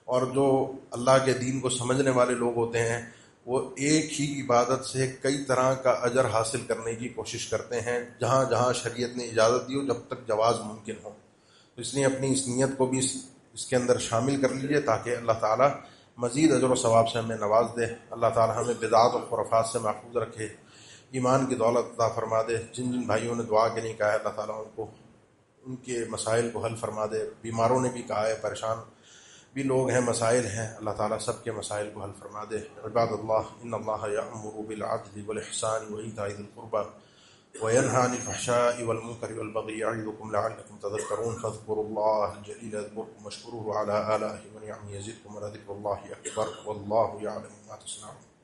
اور جو اللہ کے دین کو سمجھنے والے لوگ ہوتے ہیں وہ ایک ہی عبادت سے کئی طرح کا اجر حاصل کرنے کی کوشش کرتے ہیں، جہاں جہاں شریعت نے اجازت دی ہو، جب تک جواز ممکن ہو۔ تو اس لیے اپنی اس نیت کو بھی اس کے اندر شامل کر لیجئے تاکہ اللہ تعالیٰ مزید اجر و ثواب سے ہمیں نواز دے، اللہ تعالیٰ ہمیں بدعات اور خرافات سے محفوظ رکھے، ایمان کی دولت عطا فرما دے۔ جن جن بھائیوں نے دعا کے لیے کہا ہے اللہ تعالیٰ ان کو ان کے مسائل کو حل فرما دے، بیماروں نے بھی کہا ہے، پریشان بھی لوگ ہیں، مسائل ہیں، اللہ تعالیٰ سب کے مسائل کو حل فرما دے۔ عباد اللہ ان اللہ یأمر بالعدل والإحسان وإیتاء ذی القربى وینہی عن الفحشاء والمنکر والبغی یعظکم لعلکم تذکرون فاذکروا اللہ الجلیل یذکرکم واشکروہ علی آلائہ ونعمہ یزدکم ولذکر اللہ اکبر واللہ یعلم ما تصنعون۔